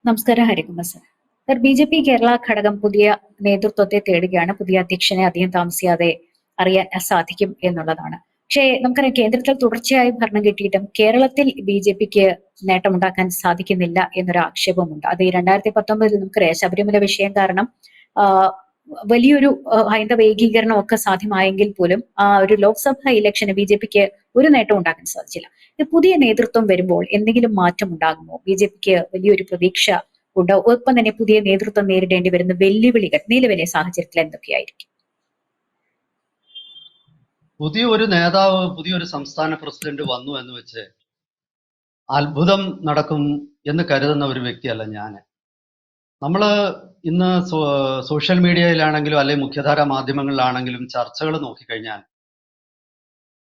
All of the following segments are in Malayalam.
നമസ്കാരം Harikumar sir. Sir, BJP Kerala ഘടകം പുതിയ നേതൃത്വത്തെ തേടുകയാണ്. പുതിയ അധ്യക്ഷനെ അധികം താമസിയാതെ അറിയാൻ സാധിക്കും എന്നുള്ളതാണ്. പക്ഷേ നമുക്കറിയാം, കേന്ദ്രത്തിൽ തുടർച്ചയായി ഭരണം കിട്ടിയിട്ടും കേരളത്തിൽ ബി.ജെ.പിക്ക് നേട്ടമുണ്ടാക്കാൻ സാധിക്കുന്നില്ല എന്നൊരു ആക്ഷേപമുണ്ട്. അത് ഈ 2019 നമുക്കറിയാം, ശബരിമല വിഷയം കാരണം ആ, വലിയൊരു ഹൈന്ദവ ഏകീകരണം ഒക്കെ സാധ്യമായെങ്കിൽ പോലും ആ ഒരു ലോക്സഭാ ഇലക്ഷന് ബി.ജെ.പിക്ക് ഒരു നേട്ടം ഉണ്ടാക്കാൻ സാധിച്ചില്ല. പുതിയ നേതൃത്വം വരുമ്പോൾ എന്തെങ്കിലും മാറ്റം ഉണ്ടാകുമോ? ബി.ജെ.പിക്ക് വലിയൊരു പ്രതീക്ഷ ഉണ്ട്. ഒപ്പം തന്നെ പുതിയ നേതൃത്വം നേരിടേണ്ടി വരുന്ന വെല്ലുവിളികൾ നിലവിലെ സാഹചര്യത്തിൽ എന്തൊക്കെയായിരിക്കും? പുതിയൊരു നേതാവ്, പുതിയൊരു സംസ്ഥാന പ്രസിഡന്റ് വന്നു എന്ന് വെച്ച് അത്ഭുതം നടക്കും എന്ന് കരുതുന്ന ഒരു വ്യക്തിയല്ല ഞാൻ. നമ്മൾ ഇന്ന് സോഷ്യൽ മീഡിയയിലാണെങ്കിലും അല്ലെങ്കിൽ മുഖ്യധാരാ മാധ്യമങ്ങളിലാണെങ്കിലും ചർച്ചകൾ നോക്കിക്കഴിഞ്ഞാൽ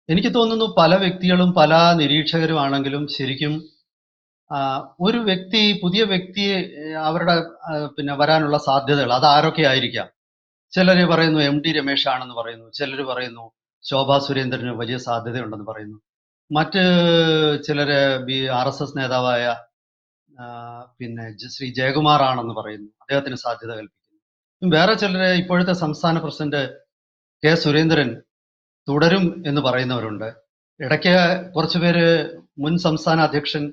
എനിക്ക് തോന്നുന്നു പല വ്യക്തികളും പല നിരീക്ഷകരും ആണെങ്കിലും ശരിക്കും ഒരു വ്യക്തി, പുതിയ വ്യക്തി, അവരുടെ വരാനുള്ള സാധ്യതകൾ അത് ആരൊക്കെ ആയിരിക്കാം. ചിലർ പറയുന്നു MD രമേശ് ആണെന്ന് പറയുന്നു, ചിലർ പറയുന്നു ശോഭാ സുരേന്ദ്രന് വലിയ സാധ്യതയുണ്ടെന്ന് പറയുന്നു, മറ്റ് ചിലര് RSS നേതാവായ ശ്രീ ജയകുമാർ ആണെന്ന് പറയുന്നു, അദ്ദേഹത്തിന് സാധ്യത കൽപ്പിക്കുന്നു. വേറെ ചിലര് ഇപ്പോഴത്തെ സംസ്ഥാന പ്രസിഡന്റ് കെ സുരേന്ദ്രൻ തുടരും എന്ന് പറയുന്നവരുണ്ട്. ഇടയ്ക്ക് കുറച്ചുപേര് മുൻ സംസ്ഥാന അധ്യക്ഷൻ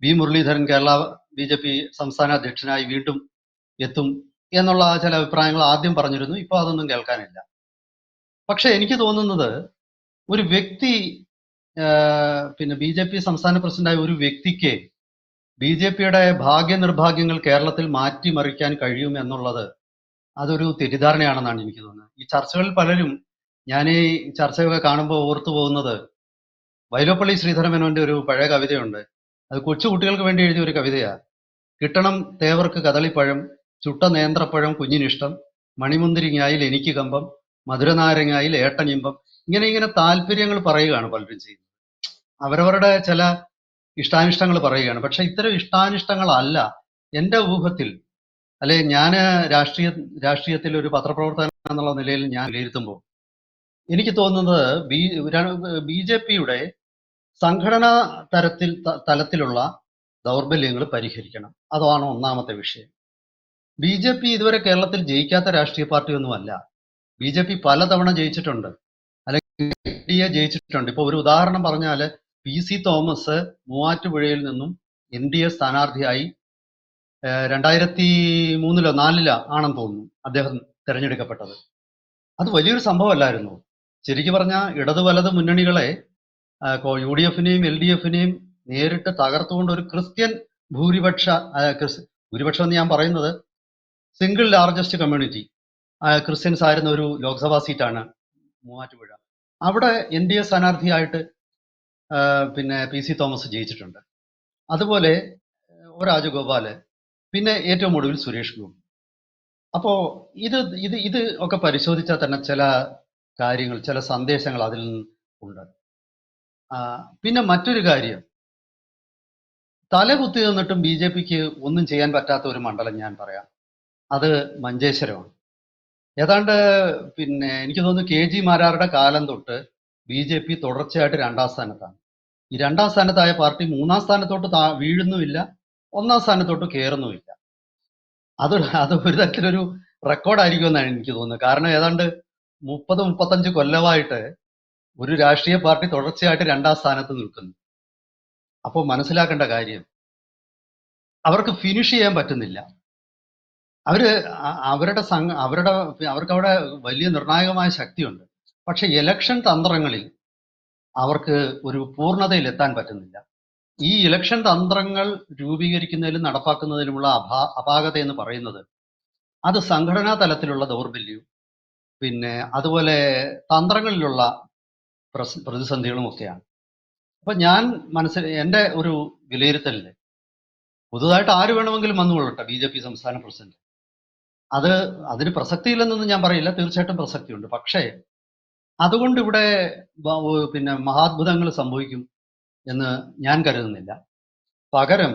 വി മുരളീധരൻ കേരള BJP സംസ്ഥാന അധ്യക്ഷനായി വീണ്ടും എത്തും എന്നുള്ള ചില അഭിപ്രായങ്ങൾ ആദ്യം പറഞ്ഞിരുന്നു. ഇപ്പോൾ അതൊന്നും കേൾക്കാനില്ല. പക്ഷെ എനിക്ക് തോന്നുന്നത് ഒരു വ്യക്തി BJP സംസ്ഥാന പ്രസിഡന്റായ ഒരു വ്യക്തിക്ക് BJPയുടെ ഭാഗ്യനിർഭാഗ്യങ്ങൾ കേരളത്തിൽ മാറ്റിമറിക്കാൻ കഴിയും എന്നുള്ളത് അതൊരു തെറ്റിദ്ധാരണയാണെന്നാണ് എനിക്ക് തോന്നുന്നത്. ഈ ചർച്ചകളിൽ പലരും, ഞാൻ ഈ ചർച്ചയൊക്കെ കാണുമ്പോൾ ഓർത്തു പോകുന്നത് വൈലോപ്പള്ളി ശ്രീധരമേനോന്റെ ഒരു പഴയ കവിതയുണ്ട്. അത് കൊച്ചുകുട്ടികൾക്ക് വേണ്ടി എഴുതിയ ഒരു കവിതയാണ്. കിട്ടണം തേവർക്ക് കദളിപ്പഴം, ചുട്ട നേന്ത്രപ്പഴം കുഞ്ഞിനിഷ്ടം, മണിമുന്തിരിങ്ങായിൽ എനിക്ക് കമ്പം, മധുരനാരങ്ങായിൽ ഏട്ടനിമ്പം. ഇങ്ങനെ താല്പര്യങ്ങൾ പറയുകയാണ് പലരും ചെയ്യുന്നത്. അവരവരുടെ ചില ഇഷ്ടാനിഷ്ടങ്ങൾ പറയുകയാണ്. പക്ഷെ ഇത്തരം ഇഷ്ടാനിഷ്ടങ്ങളല്ല എൻ്റെ ഊഹത്തിൽ, അല്ലെ ഞാൻ രാഷ്ട്രീയത്തിൽ ഒരു പത്രപ്രവർത്തകൻ എന്നുള്ള നിലയിൽ ഞാൻ വിലയിരുത്തുമ്പോൾ എനിക്ക് തോന്നുന്നത് BJPയുടെ സംഘടനാ തലത്തിലുള്ള ദൗർബല്യങ്ങൾ പരിഹരിക്കണം. അതാണ് ഒന്നാമത്തെ വിഷയം. BJP ഇതുവരെ കേരളത്തിൽ ജയിക്കാത്ത രാഷ്ട്രീയ പാർട്ടിയൊന്നുമല്ല. BJP പലതവണ ജയിച്ചിട്ടുണ്ട്, അല്ലെങ്കിൽ NDA ജയിച്ചിട്ടുണ്ട്. ഇപ്പൊ ഒരു ഉദാഹരണം പറഞ്ഞാൽ PC തോമസ് മൂവാറ്റുപുഴയിൽ നിന്നും NDA സ്ഥാനാർത്ഥിയായി 2003-ലോ 2004-ലോ ആണെന്ന് തോന്നുന്നു അദ്ദേഹം തിരഞ്ഞെടുക്കപ്പെട്ടത്. അത് വലിയൊരു സംഭവമല്ലായിരുന്നു. ശരിക്കും പറഞ്ഞാൽ ഇടത് വലത് മുന്നണികളെ UDF-നെയും LDF-നെയും നേരിട്ട് തകർത്തുകൊണ്ട് ഒരു ക്രിസ്ത്യൻ ഭൂരിപക്ഷം എന്ന് ഞാൻ പറയുന്നത് സിംഗിൾ ലാർജസ്റ്റ് കമ്മ്യൂണിറ്റി ക്രിസ്ത്യൻസ് ആയിരുന്ന ഒരു ലോക്സഭാ സീറ്റാണ് മൂവാറ്റുപുഴ. അവിടെ NDA സ്ഥാനാർത്ഥിയായിട്ട് PC തോമസ് ജയിച്ചിട്ടുണ്ട്. അതുപോലെ രാജഗോപാല്, പിന്നെ ഏറ്റവും ഒടുവിൽ സുരേഷ് ഗോപി. അപ്പോ ഇത് ഒക്കെ പരിശോധിച്ചാൽ തന്നെ ചില കാര്യങ്ങൾ, ചില സന്ദേശങ്ങൾ അതിൽ ഉണ്ട്. പിന്നെ മറ്റൊരു കാര്യം, തലകുത്തി നിന്നിട്ടും BJPക്ക് ഒന്നും ചെയ്യാൻ പറ്റാത്ത ഒരു മണ്ഡലം ഞാൻ പറയാം. അത് മഞ്ചേശ്വരമാണ്. ഏതാണ്ട് എനിക്ക് തോന്നുന്നു KG മാരാരുടെ കാലം തൊട്ട് BJP തുടർച്ചയായിട്ട് 2ാം സ്ഥാനത്താണ്. ഈ 2ാം സ്ഥാനത്തായ പാർട്ടി 3ാം സ്ഥാനത്തോട്ട് വീഴുന്നുമില്ല, 1ാം സ്ഥാനത്തോട്ട് കയറുന്നുമില്ല. അത് ഒരു തരത്തിലൊരു റെക്കോർഡായിരിക്കുമെന്നാണ് എനിക്ക് തോന്നുന്നത്. കാരണം ഏതാണ്ട് 30-35 കൊല്ലമായിട്ട് ഒരു രാഷ്ട്രീയ പാർട്ടി തുടർച്ചയായിട്ട് 2ാം സ്ഥാനത്ത് നിൽക്കുന്നു. അപ്പോൾ മനസ്സിലാക്കേണ്ട കാര്യം, അവർക്ക് ഫിനിഷ് ചെയ്യാൻ പറ്റുന്നില്ല. അവർക്ക് അവിടെ വലിയ നിർണായകമായ ശക്തിയുണ്ട്. പക്ഷെ ഇലക്ഷൻ തന്ത്രങ്ങളിൽ അവർക്ക് ഒരു പൂർണ്ണതയിൽ എത്താൻ പറ്റുന്നില്ല. ഈ ഇലക്ഷൻ തന്ത്രങ്ങൾ രൂപീകരിക്കുന്നതിലും നടപ്പാക്കുന്നതിലുമുള്ള അപാകത എന്ന് പറയുന്നത് അത് സംഘടനാ തലത്തിലുള്ള ദൗർബല്യവും അതുപോലെ തന്ത്രങ്ങളിലുള്ള പ്രതിസന്ധികളും ഒക്കെയാണ്. അപ്പൊ ഞാൻ എൻ്റെ ഒരു വിലയിരുത്തലില് പുതുതായിട്ട് ആര് വേണമെങ്കിലും വന്നുകൊള്ളട്ടെ BJP സംസ്ഥാന പ്രസിഡന്റ്, അതിന് പ്രസക്തിയില്ലെന്നൊന്നും ഞാൻ പറയില്ല, തീർച്ചയായിട്ടും പ്രസക്തിയുണ്ട്. പക്ഷേ അതുകൊണ്ട് ഇവിടെ മഹാത്ഭുതങ്ങൾ സംഭവിക്കും എന്ന് ഞാൻ കരുതുന്നില്ല. പകരം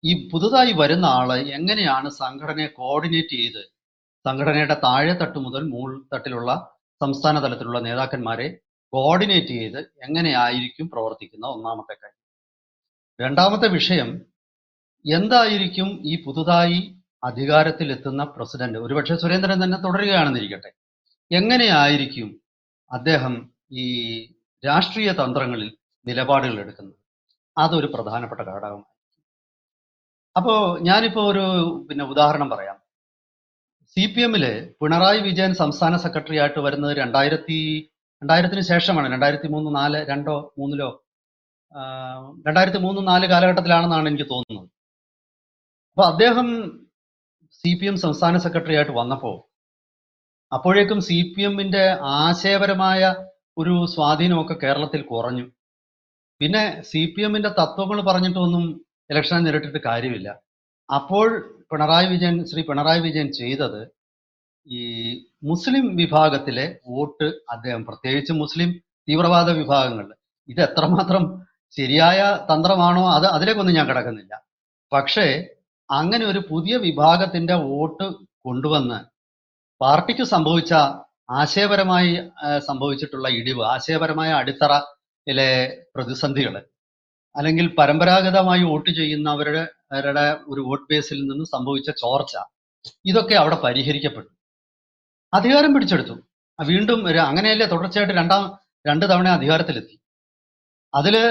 ഈ പുതുതായി വരുന്ന ആള് എങ്ങനെയാണ് സംഘടനയെ കോർഡിനേറ്റ് ചെയ്ത്, സംഘടനയുടെ താഴെത്തട്ട് മുതൽ തട്ടിലുള്ള സംസ്ഥാന തലത്തിലുള്ള നേതാക്കന്മാരെ കോർഡിനേറ്റ് ചെയ്ത് എങ്ങനെയായിരിക്കും പ്രവർത്തിക്കുന്ന ഒന്നാമത്തെ കാര്യം. രണ്ടാമത്തെ വിഷയം, എന്തായിരിക്കും ഈ പുതുതായി അധികാരത്തിലെത്തുന്ന പ്രസിഡന്റ്, ഒരുപക്ഷെ സുരേന്ദ്രൻ തന്നെ തുടരുകയാണെന്നിരിക്കട്ടെ, എങ്ങനെയായിരിക്കും അദ്ദേഹം ഈ രാഷ്ട്രീയ തന്ത്രങ്ങളിൽ നിലപാടുകൾ എടുക്കുന്നത്? അതൊരു പ്രധാനപ്പെട്ട ഘടകമാണ്. അപ്പോ ഞാനിപ്പോ ഒരു ഉദാഹരണം പറയാം. CPM-ല് പിണറായി വിജയൻ സംസ്ഥാന സെക്രട്ടറി ആയിട്ട് വരുന്നത് 2000-ത്തിന് ശേഷമാണ്. 2003, 4, 2 3 2003, 4 കാലഘട്ടത്തിലാണെന്നാണ് എനിക്ക് തോന്നുന്നത്. അപ്പൊ അദ്ദേഹം CPM സംസ്ഥാന സെക്രട്ടറി ആയിട്ട് വന്നപ്പോ അപ്പോഴേക്കും CPM-ന്റെ ആശയപരമായ ഒരു സ്വാധീനമൊക്കെ കേരളത്തിൽ കുറഞ്ഞു. പിന്നെ CPM-ന്റെ തത്വങ്ങൾ പറഞ്ഞിട്ടൊന്നും ഇലക്ഷനെ നേരിട്ടിട്ട് കാര്യമില്ല. അപ്പോൾ ശ്രീ പിണറായി വിജയൻ ചെയ്തത് ഈ മുസ്ലിം വിഭാഗത്തിലെ വോട്ട് അദ്ദേഹം, പ്രത്യേകിച്ച് മുസ്ലിം തീവ്രവാദ വിഭാഗങ്ങളിൽ, ഇത് എത്രമാത്രം ശരിയായ തന്ത്രമാണോ അതിലേക്കൊന്നും ഞാൻ കിടക്കുന്നില്ല. പക്ഷേ അങ്ങനെ ഒരു പുതിയ വിഭാഗത്തിന്റെ വോട്ട് കൊണ്ടുവന്ന് പാർട്ടിക്ക് സംഭവിച്ച ആശയപരമായി സംഭവിച്ചിട്ടുള്ള ഇടിവ്, ആശയപരമായ അടിത്തറയിലെ പ്രതിസന്ധികൾ, അല്ലെങ്കിൽ പരമ്പരാഗതമായി വോട്ട് ചെയ്യുന്നവരുടെ ഒരു വോട്ട് ബേസിൽ നിന്ന് സംഭവിച്ച ചോർച്ച, ഇതൊക്കെ അവിടെ പരിഹരിക്കപ്പെട്ടു. അധികാരം പിടിച്ചെടുത്തു. വീണ്ടും അങ്ങനെയല്ലേ തുടർച്ചയായിട്ട് രണ്ട് തവണ അധികാരത്തിലെത്തി. അതില്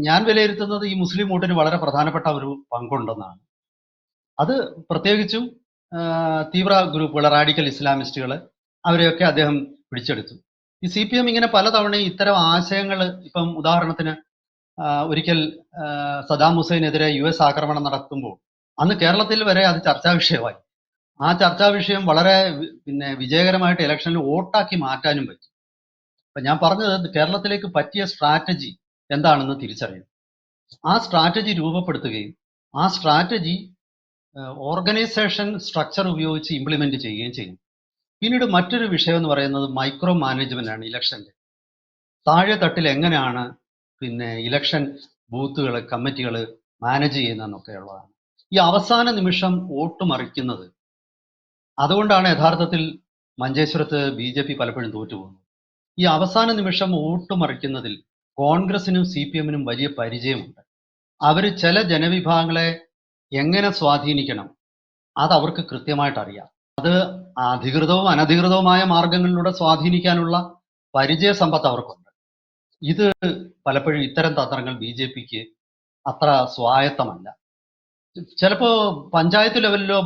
ഞാൻ വിലയിരുത്തുന്നത് ഈ മുസ്ലിം വോട്ടിന് വളരെ പ്രധാനപ്പെട്ട ഒരു പങ്കുണ്ടെന്നാണ്. അത് പ്രത്യേകിച്ചും തീവ്ര ഗ്രൂപ്പുകൾ, റാഡിക്കൽ ഇസ്ലാമിസ്റ്റുകൾ, അവരെയൊക്കെ അദ്ദേഹം പിടിച്ചെടുത്തു. ഈ CPM ഇങ്ങനെ പലതവണ ഇത്തരം ആശയങ്ങൾ, ഇപ്പം ഉദാഹരണത്തിന് ഒരിക്കൽ സദാം ഹുസൈനെതിരെ US ആക്രമണം നടത്തുമ്പോൾ അന്ന് കേരളത്തിൽ വരെ അത് ചർച്ചാ വിഷയമായി. ആ ചർച്ചാ വിഷയം വളരെ വിജയകരമായിട്ട് ഇലക്ഷനിൽ വോട്ടാക്കി മാറ്റാനും പറ്റി. അപ്പൊ ഞാൻ പറഞ്ഞത് കേരളത്തിലേക്ക് പറ്റിയ സ്ട്രാറ്റജി എന്താണെന്ന് തിരിച്ചറിയണം. ആ സ്ട്രാറ്റജി രൂപപ്പെടുത്തുകയും ആ സ്ട്രാറ്റജി ഓർഗനൈസേഷൻ സ്ട്രക്ചർ ഉപയോഗിച്ച് ഇംപ്ലിമെന്റ് ചെയ്യുകയും ചെയ്യും. പിന്നീട് മറ്റൊരു വിഷയം എന്ന് പറയുന്നത് മൈക്രോ മാനേജ്മെന്റ് ആണ്. ഇലക്ഷന്റെ താഴെ തട്ടിൽ എങ്ങനെയാണ് ഇലക്ഷൻ ബൂത്തുകൾ, കമ്മിറ്റികൾ മാനേജ് ചെയ്യുന്നതെന്നൊക്കെ ഉള്ളതാണ്. ഈ അവസാന നിമിഷം വോട്ട് മറിക്കുന്നത്, അതുകൊണ്ടാണ് യഥാർത്ഥത്തിൽ മഞ്ചേശ്വരത്ത് BJP പലപ്പോഴും തോറ്റുപോകുന്നത്. ഈ അവസാന നിമിഷം വോട്ട് മറിക്കുന്നതിൽ കോൺഗ്രസിനും CPM-നും വലിയ പരിചയമുണ്ട്. അവർ ചില ജനവിഭാഗങ്ങളെ എങ്ങനെ സ്വാധീനിക്കണം അത് അവർക്ക് കൃത്യമായിട്ട് അറിയാം. അത് അധികൃതവും അനധികൃതവുമായ മാർഗങ്ങളിലൂടെ സ്വാധീനിക്കാനുള്ള പരിചയ സമ്പത്ത് അവർക്കുണ്ട്. ഇത് പലപ്പോഴും ഇത്തരം തന്ത്രങ്ങൾ BJP-ക്ക് അത്ര സ്വായത്തമല്ല. ചിലപ്പോ പഞ്ചായത്ത് ലെവലിലോ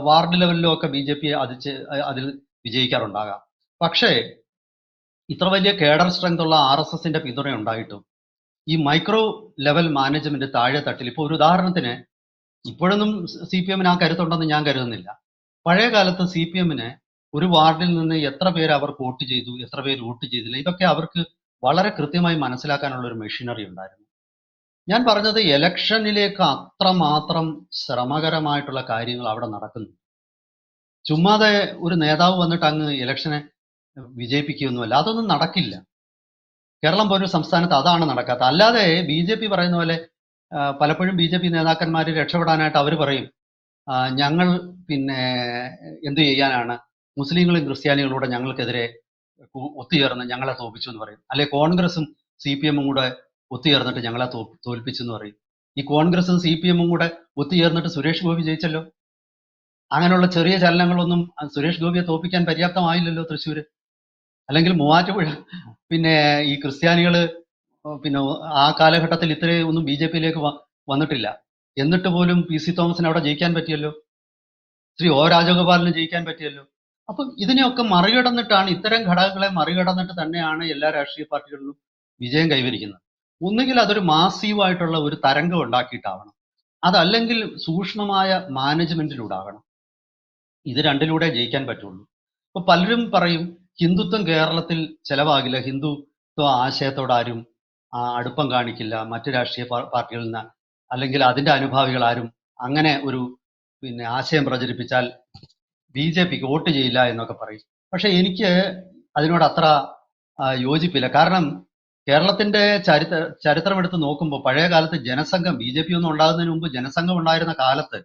വാർഡ് ലെവലിലോ ഒക്കെ BJP അതിൽ വിജയിക്കാറുണ്ടാകാം. പക്ഷേ ഇത്ര വലിയ കേഡർ സ്ട്രെങ്ത് ഉള്ള RSSന്റെ പിന്തുണ ഉണ്ടായിട്ടും ഈ മൈക്രോ ലെവൽ മാനേജ്മെന്റ് താഴെ തട്ടിൽ, ഇപ്പോൾ ഒരു ഉദാഹരണത്തിന്, ഇപ്പോഴൊന്നും CPM-ന് ആ കരുത്തുണ്ടെന്ന് ഞാൻ കരുതുന്നില്ല. പഴയ കാലത്ത് CPM-ന് ഒരു വാർഡിൽ നിന്ന് എത്ര പേര് അവർ വോട്ട് ചെയ്തു, എത്ര പേര് വോട്ട് ചെയ്തില്ല, ഇതൊക്കെ അവർക്ക് വളരെ കൃത്യമായി മനസ്സിലാക്കാനുള്ള ഒരു മെഷീനറി ഉണ്ടായിരുന്നു. ഞാൻ പറഞ്ഞത് ഇലക്ഷനിലേക്ക് അത്രമാത്രം ശ്രമകരമായിട്ടുള്ള കാര്യങ്ങൾ അവിടെ നടക്കുന്നു. ചുമ്മാതെ ഒരു നേതാവ് വന്നിട്ട് അങ്ങ് ഇലക്ഷനെ വിജയിപ്പിക്കുകയൊന്നുമല്ല, അതൊന്നും നടക്കില്ല. കേരളം പോലൊരു സംസ്ഥാനത്ത് അതാണ് നടക്കാത്തത്. അല്ലാതെ BJP പറയുന്ന പോലെ പലപ്പോഴും BJP നേതാക്കന്മാർ രക്ഷപ്പെടാനായിട്ട് അവർ പറയും, ഞങ്ങൾ എന്ത് ചെയ്യാനാണ്, മുസ്ലിങ്ങളും ക്രിസ്ത്യാനികളൂടെ ഞങ്ങൾക്കെതിരെ ഒത്തുചേർന്ന് ഞങ്ങളെ തോൽപ്പിച്ചു എന്ന് പറയും. അല്ലെ കോൺഗ്രസും CPM-ഉം കൂടെ ഒത്തുചേർന്നിട്ട് ഞങ്ങളെ തോൽപ്പിച്ചു എന്ന് പറയും. ഈ കോൺഗ്രസും CPM-ഉം കൂടെ ഒത്തുചേർന്നിട്ട് സുരേഷ് ഗോപി ജയിച്ചല്ലോ. അങ്ങനെയുള്ള ചെറിയ ചലനങ്ങളൊന്നും സുരേഷ് ഗോപിയെ തോൽപ്പിക്കാൻ പര്യാപ്തമായില്ലല്ലോ തൃശ്ശൂര്. അല്ലെങ്കിൽ മൂവാറ്റുപുഴ ഈ ക്രിസ്ത്യാനികള് ആ കാലഘട്ടത്തിൽ ഇത്രയും ഒന്നും BJP-യിലേക്ക് വന്നിട്ടില്ല. എന്നിട്ട് പോലും PC തോമസിന് അവിടെ ജയിക്കാൻ പറ്റിയല്ലോ. ശ്രീ O രാജഗോപാലിന് ജയിക്കാൻ പറ്റിയല്ലോ. അപ്പം ഇതിനെയൊക്കെ മറികടന്നിട്ടാണ്, ഇത്തരം ഘടകങ്ങളെ മറികടന്നിട്ട് തന്നെയാണ് എല്ലാ രാഷ്ട്രീയ പാർട്ടികളിലും വിജയം കൈവരിക്കുന്നത്. ഒന്നുകിൽ അതൊരു മാസീവായിട്ടുള്ള ഒരു തരംഗം ഉണ്ടാക്കിയിട്ടാവണം, അതല്ലെങ്കിൽ സൂക്ഷ്മമായ മാനേജ്മെന്റിലൂടെ ആകണം. ഇത് രണ്ടിലൂടെ ജയിക്കാൻ പറ്റുള്ളൂ. ഇപ്പൊ പലരും പറയും ഹിന്ദുത്വം കേരളത്തിൽ ചെലവാകില്ല, ഹിന്ദുത്വ ആശയത്തോട് ആരും അടുപ്പം കാണിക്കില്ല, മറ്റു രാഷ്ട്രീയ പാർട്ടികളിൽ നിന്ന് അല്ലെങ്കിൽ അതിന്റെ അനുഭാവികൾ ആരും അങ്ങനെ ഒരു ആശയം പ്രചരിപ്പിച്ചാൽ BJP-ക്ക് വോട്ട് ചെയ്യില്ല എന്നൊക്കെ പറയും. പക്ഷെ എനിക്ക് അതിനോട് അത്ര യോജിപ്പില്ല. കാരണം കേരളത്തിന്റെ ചരിത്രം എടുത്ത് നോക്കുമ്പോൾ പഴയ കാലത്ത് ജനസംഘം, BJP ഒന്നും ഉണ്ടാകുന്നതിന് മുമ്പ് ജനസംഘം ഉണ്ടായിരുന്ന കാലത്ത്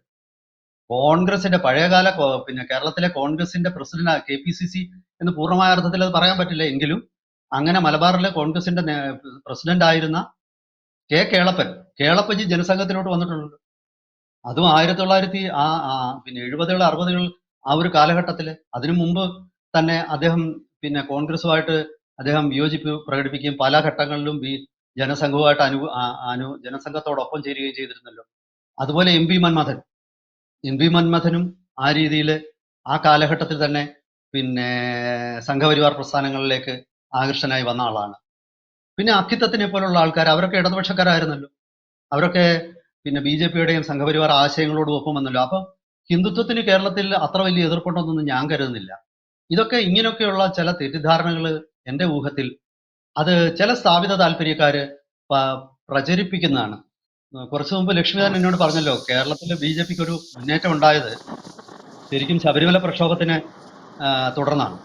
കോൺഗ്രസിന്റെ പഴയകാല കേരളത്തിലെ കോൺഗ്രസിന്റെ പ്രസിഡന്റ് KPCC എന്ന് പൂർണ്ണമായ അർത്ഥത്തിൽ അത് പറയാൻ പറ്റില്ല, എങ്കിലും അങ്ങനെ മലബാറിലെ കോൺഗ്രസിന്റെ പ്രസിഡന്റ് ആയിരുന്ന കേളപ്പൻ, കേളപ്പജി ജനസംഘത്തിലോട്ട് വന്നിട്ടുണ്ട്. അതും 1900 പിന്നെ 70-കൾ 60-കൾ ആ ഒരു കാലഘട്ടത്തിൽ. അതിനു മുമ്പ് തന്നെ അദ്ദേഹം പിന്നെ കോൺഗ്രസുമായിട്ട് അദ്ദേഹം വിയോജിപ്പ് പ്രകടിപ്പിക്കുകയും പല ഘട്ടങ്ങളിലും ജനസംഘവുമായിട്ട് ജനസംഘത്തോടൊപ്പം ചേരുകയും ചെയ്തിരുന്നല്ലോ. അതുപോലെ എം പി മന്മഥനും ആ രീതിയിൽ ആ കാലഘട്ടത്തിൽ തന്നെ പിന്നെ സംഘപരിവാർ പ്രസ്ഥാനങ്ങളിലേക്ക് ആകർഷനായി വന്ന ആളാണ്. പിന്നെ അക്കിത്തത്തിനെ പോലുള്ള ആൾക്കാർ, അവരൊക്കെ ഇടതുപക്ഷക്കാരായിരുന്നല്ലോ. അവരൊക്കെ പിന്നെ ബി ജെ പിയുടെയും സംഘപരിവാർ ആശയങ്ങളോടും ഒപ്പം വന്നല്ലോ. അപ്പം ഹിന്ദുത്വത്തിന് കേരളത്തിൽ അത്ര വലിയ എതിർപ്പുണ്ടെന്നൊന്നും ഞാൻ കരുതുന്നില്ല. ഇതൊക്കെ ഇങ്ങനെയൊക്കെയുള്ള ചില തെറ്റിദ്ധാരണകൾ എൻ്റെ ഊഹത്തിൽ അത് ചില സ്ഥാപിത താല്പര്യക്കാര് പ്രചരിപ്പിക്കുന്നതാണ്. കുറച്ചു മുമ്പ് ലക്ഷ്മിധരൻ എന്നോട് പറഞ്ഞല്ലോ, കേരളത്തിലെ ബി ജെ പിക്ക് ഒരു മുന്നേറ്റം ഉണ്ടായത് ശരിക്കും ശബരിമല പ്രക്ഷോഭത്തിന് തുടർന്നാണ്.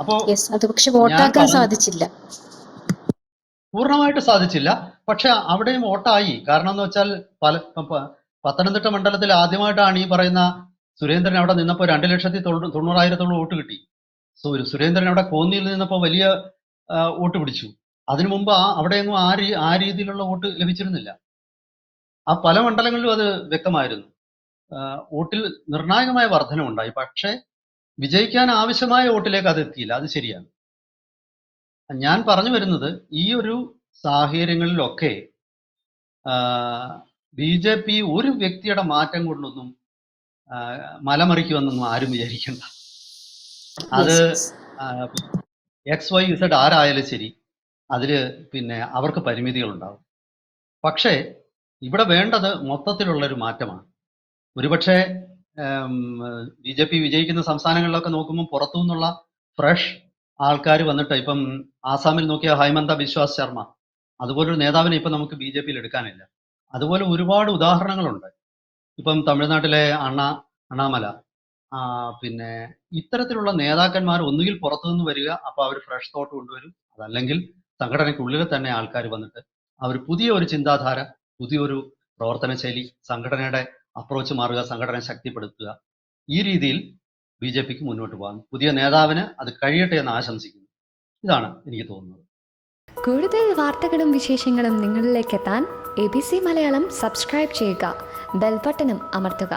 അപ്പോ അത് പക്ഷെ ഞാൻ വോട്ടാക്കാൻ സാധിച്ചില്ല. പൂർണ്ണമായിട്ട് സാധിച്ചില്ല. പക്ഷെ അവിടെയും വോട്ടായി. കാരണം എന്ന് വെച്ചാൽ പത്തനംതിട്ട മണ്ഡലത്തിൽ ആദ്യമായിട്ടാണ് ഈ പറയുന്ന സുരേന്ദ്രൻ അവിടെ നിന്നപ്പോൾ 2,90,000 വോട്ട് കിട്ടി. സുരേന്ദ്രൻ അവിടെ കോന്നിയിൽ നിന്നപ്പോൾ വലിയ വോട്ട് പിടിച്ചു. അതിനു മുമ്പ് അവിടെയൊന്നും ആ രീതിയിലുള്ള വോട്ട് ലഭിച്ചിരുന്നില്ല. ആ പല മണ്ഡലങ്ങളിലും അത് വ്യക്തമായിരുന്നു. വോട്ടിൽ നിർണായകമായ വർധനമുണ്ടായി. പക്ഷേ വിജയിക്കാൻ ആവശ്യമായ വോട്ടിലേക്ക് അത് എത്തിയില്ല. അത് ശരിയാണ്. ഞാൻ പറഞ്ഞു വരുന്നത്, ഈ ഒരു സാഹചര്യങ്ങളിലൊക്കെ ബി ജെ പി ഒരു വ്യക്തിയുടെ മാറ്റം കൊണ്ടൊന്നും മലമറിക്കുമെന്നൊന്നും ആരും വിചാരിക്കണ്ട. അത് XYZ ആരായാലും ശരി, അതില് പിന്നെ അവർക്ക് പരിമിതികളുണ്ടാവും. പക്ഷേ ഇവിടെ വേണ്ടത് മൊത്തത്തിലുള്ളൊരു മാറ്റമാണ്. ഒരുപക്ഷെ ബി ജെ പി വിജയിക്കുന്ന സംസ്ഥാനങ്ങളിലൊക്കെ നോക്കുമ്പോൾ പുറത്തു നിന്നുള്ള ഫ്രഷ് ആൾക്കാർ വന്നിട്ട്, ഇപ്പം ആസാമിൽ നോക്കിയ ഹൈമന്ത ബിശ്വാസ് ശർമ്മ, അതുപോലൊരു നേതാവിനെ ഇപ്പം നമുക്ക് ബി ജെ പിയിൽ എടുക്കാനില്ല. അതുപോലെ ഒരുപാട് ഉദാഹരണങ്ങളുണ്ട്. ഇപ്പം തമിഴ്നാട്ടിലെ അണ്ണാമല, പിന്നെ ഇത്തരത്തിലുള്ള നേതാക്കന്മാർ ഒന്നുകിൽ പുറത്തുനിന്ന് വരിക, അപ്പോൾ അവർ ഫ്രഷ് തോട്ട് കൊണ്ടുവരും. അതല്ലെങ്കിൽ സംഘടനയ്ക്കുള്ളിൽ തന്നെ ആൾക്കാർ വന്നിട്ട് അവർ പുതിയ ഒരു ചിന്താധാര, പുതിയൊരു പ്രവർത്തന ശൈലി, സംഘടനയുടെ അപ്രോച്ച് മാറുക, സംഘടന ശക്തിപ്പെടുത്തുക. ഈ രീതിയിൽ ബി ജെ പിക്ക് മുന്നോട്ട് പോകാം. പുതിയ നേതാവിന് അത് കഴിയട്ടെ എന്ന് ആശംസിക്കുന്നു. ഇതാണ് എനിക്ക് തോന്നുന്നത്. കൂടുതൽ വാർത്തകളും വിശേഷങ്ങളും നിങ്ങളിലേക്ക് എത്താൻ ABC മലയാളം സബ്സ്ക്രൈബ് ചെയ്യുക, ബെൽബട്ടനും അമർത്തുക.